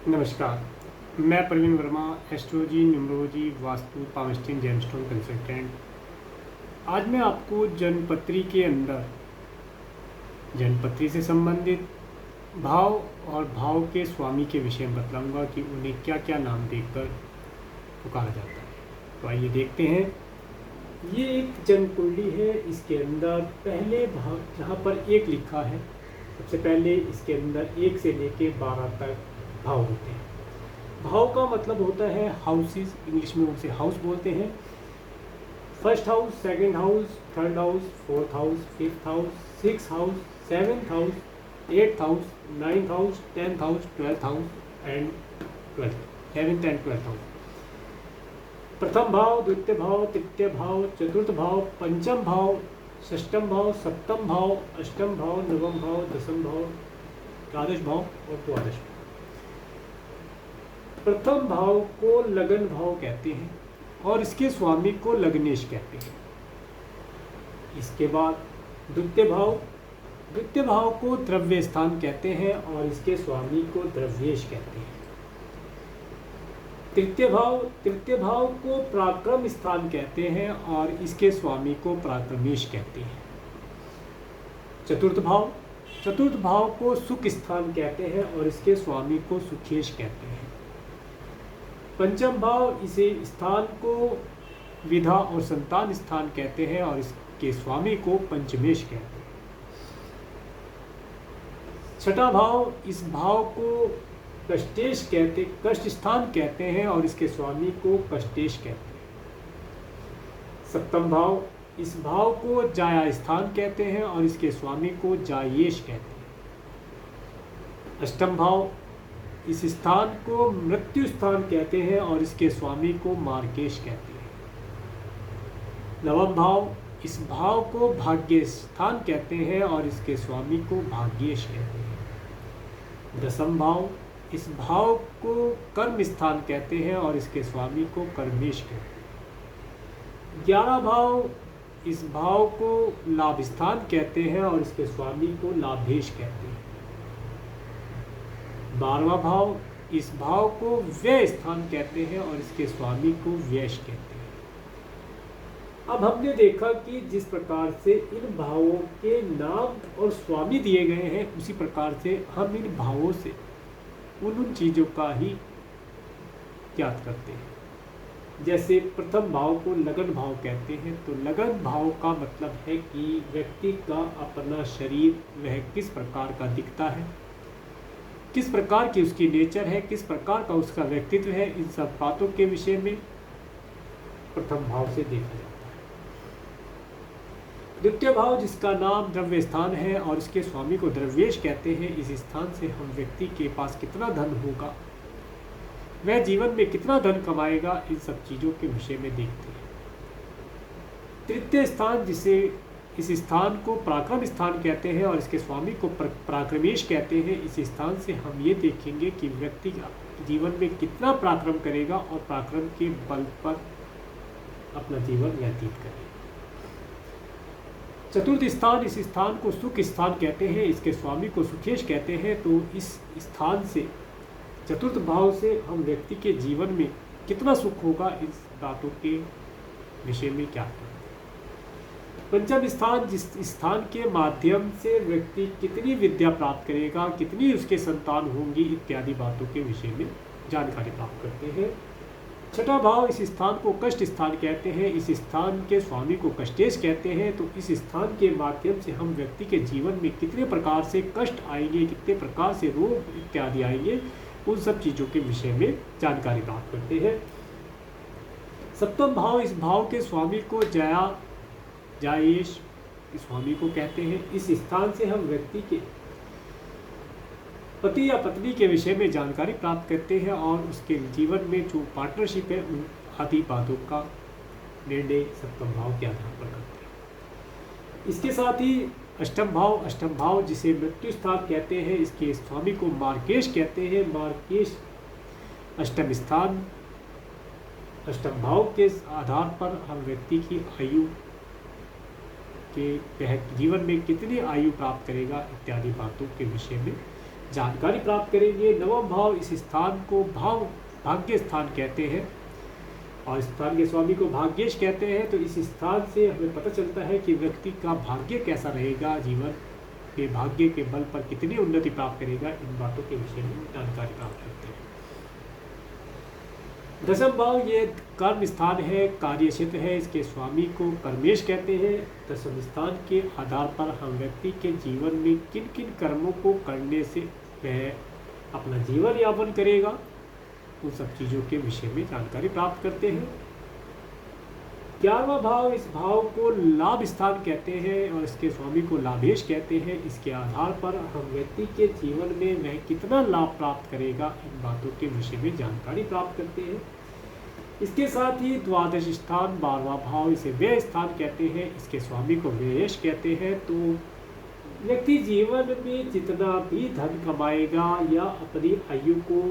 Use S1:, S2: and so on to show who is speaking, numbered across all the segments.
S1: नमस्कार। मैं Praveen Verma, astrology, numerology, vastu, पावस्टीन, जेमस्टोन कंसल्टेंट। आज मैं आपको जन्मपत्री के अंदर जन्मपत्री से संबंधित भाव और भाव के स्वामी के विषय में बतलाऊंगा कि उन्हें क्या क्या नाम देकर पुकारा जाता है। तो आइए देखते हैं। ये एक जन्म कुंडली है। इसके अंदर पहले भाव जहाँ पर एक लिखा है, सबसे पहले इसके अंदर 1 से लेके 12 तक भाव होते हैं। भाव का मतलब होता है हाउसेस, इंग्लिश में उसे हाउस बोलते हैं। First house, second house, third house, fourth house, fifth house, six house, seventh house, eighth house, ninth house, 10th house, 12th house and 11th and 12th house. प्रथम भाव, द्वितीय भाव, तृतीय भाव, चतुर्थ भाव, पंचम भाव, षष्ठम भाव, सप्तम भाव, अष्टम भाव, नवम भाव, दसम भाव, द्वादश भाव और द्वादश भाव। प्रथम भाव को लगन भाव कहते हैं और इसके स्वामी को लग्नेश कहते हैं। इसके बाद द्वितीय भाव को द्रव्य स्थान कहते हैं और इसके स्वामी को द्रव्येश कहते हैं। तृतीय भाव को पराक्रम स्थान कहते हैं और इसके स्वामी को पराक्रमेश कहते हैं। चतुर्थ भाव को सुख स्थान कहते हैं और इसके स्वामी को सुखेश कहते हैं। पंचम भाव, इसे स्थान को विधा और संतान स्थान कहते हैं और इसके स्वामी को पंचमेश कहते हैं। छठा भाव, इस भाव को कष्ट स्थान कहते हैं और इसके स्वामी को कष्टेश कहते हैं। सप्तम भाव, इस भाव को जाया स्थान कहते हैं और इसके स्वामी को जायेश कहते हैं। अष्टम भाव, इस स्थान को मृत्यु स्थान कहते हैं और इसके स्वामी को मार्केश कहते हैं। नवम भाव, इस भाव को भाग्य स्थान कहते हैं और इसके स्वामी को भाग्येश कहते हैं। दसम भाव, इस भाव को कर्म स्थान कहते हैं और इसके स्वामी को कर्मेश कहते हैं। 11 भाव, इस भाव को लाभ स्थान कहते हैं और इसके स्वामी को लाभेश कहते हैं। 12वां भाव, इस भाव को व्यय स्थान कहते हैं और इसके स्वामी को व्ययश कहते हैं। अब हमने देखा कि जिस प्रकार से इन भावों के नाम और स्वामी दिए गए हैं, उसी प्रकार से हम इन भावों से उन चीज़ों का ही ज्ञात करते हैं। जैसे प्रथम भाव को लगन भाव कहते हैं, तो लगन भाव का मतलब है कि व्यक्ति का अपना शरीर वह किस प्रकार का दिखता है, किस प्रकार की उसकी नेचर है, किस प्रकार का उसका व्यक्तित्व है। इन सब बातों के विषय में प्रथम भाव से देखा जाता है। द्वितीय भाव, जिसका नाम द्रव्य स्थान है और इसके स्वामी को द्रव्येश कहते हैं, इस स्थान से हम व्यक्ति के पास कितना धन होगा, वह जीवन में कितना धन कमाएगा, इन सब चीज़ों के विषय में देखते हैं। तृतीय स्थान, जिसे इस स्थान को पराक्रम स्थान कहते हैं और इसके स्वामी को पराक्रमेश कहते हैं, इस स्थान से हम ये देखेंगे कि व्यक्ति जीवन में कितना पराक्रम करेगा और पराक्रम के बल पर अपना जीवन व्यतीत करेगा। चतुर्थ स्थान, इस स्थान को सुख स्थान कहते हैं, इसके स्वामी को सुखेश कहते हैं। तो इस स्थान से, चतुर्थ भाव से हम व्यक्ति के जीवन में कितना सुख होगा, इस बातों के विषय में क्या करें। पंचम स्थान, जिस स्थान के माध्यम से व्यक्ति कितनी विद्या प्राप्त करेगा, कितनी उसके संतान होंगी, इत्यादि बातों के विषय में जानकारी प्राप्त करते हैं। छठा भाव, इस स्थान को कष्ट स्थान कहते हैं, इस स्थान के स्वामी को कष्टेश कहते हैं। तो इस स्थान के माध्यम से हम व्यक्ति के जीवन में कितने प्रकार से कष्ट आएंगे, कितने प्रकार से रोग इत्यादि आएंगे, उन सब चीज़ों के विषय में जानकारी प्राप्त करते हैं। सप्तम भाव, इस भाव के स्वामी को जायेश स्वामी को कहते हैं। इस स्थान से हम व्यक्ति के पति या पत्नी के विषय में जानकारी प्राप्त करते हैं और उसके जीवन में जो पार्टनरशिप है, उन आदि बातों का निर्णय सप्तम भाव के आधार पर करते हैं। इसके साथ ही अष्टम भाव जिसे मृत्यु स्थान कहते हैं, इसके स्वामी को मार्केश कहते हैं। मार्केश अष्टम स्थान, अष्टम भाव के आधार पर हम व्यक्ति की आयु के जीवन में कितनी आयु प्राप्त करेगा, इत्यादि बातों के विषय में जानकारी प्राप्त करेंगे। नवम भाव, इस स्थान को भाग्य स्थान कहते हैं और स्थान के स्वामी को भाग्येश कहते हैं। तो इस स्थान से हमें पता चलता है कि व्यक्ति का भाग्य कैसा रहेगा, जीवन के भाग्य के बल पर कितनी उन्नति प्राप्त करेगा, इन बातों के विषय में जानकारी प्राप्त करते हैं। दसम भाव ये कर्म स्थान है, कार्य क्षेत्र है, इसके स्वामी को कर्मेश कहते हैं। दसम स्थान के आधार पर हम व्यक्ति के जीवन में किन किन कर्मों को करने से वह अपना जीवन यापन करेगा, उन सब चीज़ों के विषय में जानकारी प्राप्त करते हैं। 11वां भाव, इस भाव को लाभ स्थान कहते हैं और इसके स्वामी को लाभेश कहते हैं। इसके आधार पर हम व्यक्ति के जीवन में वह कितना लाभ प्राप्त करेगा, इन बातों के विषय में जानकारी प्राप्त करते हैं। इसके साथ ही द्वादश स्थान 12वां भाव, इसे व्यय स्थान कहते हैं, इसके स्वामी को व्ययेश कहते हैं। तो व्यक्ति जीवन में जितना भी धन कमाएगा या अपनी आयु को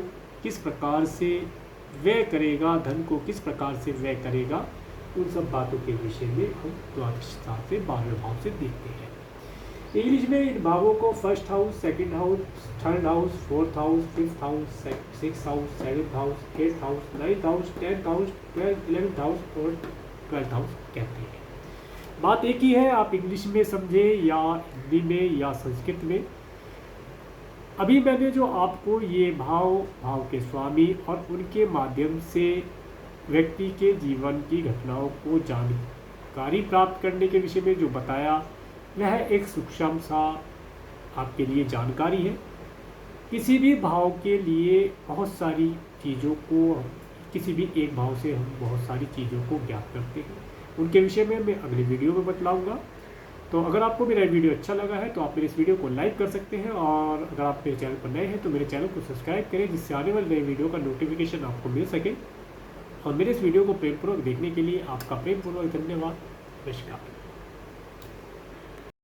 S1: किस प्रकार से व्यय करेगा, धन को किस प्रकार से व्यय करेगा, उन सब बातों के विषय में हम द्वादश स्थान से 12वें भाव से देखते हैं। इंग्लिश में इन भावों को first house, second house, third house, fourth house, fifth house, sixth house, seventh house, eighth house, ninth house, 10th house, 11th house और 12th हाउस कहते हैं। बात एक ही है, आप इंग्लिश में समझे या हिंदी में या संस्कृत में। अभी मैंने जो आपको ये भाव के स्वामी और उनके माध्यम से व्यक्ति के जीवन की घटनाओं को जानकारी प्राप्त करने के विषय में जो बताया, वह एक सूक्ष्म सा आपके लिए जानकारी है। किसी भी भाव के लिए बहुत सारी चीज़ों को, किसी भी एक भाव से हम बहुत सारी चीज़ों को ज्ञात करते हैं, उनके विषय में मैं अगले वीडियो में बतलाऊँगा। तो अगर आपको मेरा वीडियो अच्छा लगा है तो आप मेरे इस वीडियो को लाइक कर सकते हैं और अगर आप मेरे चैनल पर नए हैं तो मेरे चैनल को सब्सक्राइब करें, जिससे आने वाले नए वीडियो का नोटिफिकेशन आपको मिल सके। और मेरे इस वीडियो को प्रेमपूर्वक देखने के लिए आपका प्रेमपूर्वक धन्यवाद। नमस्कार।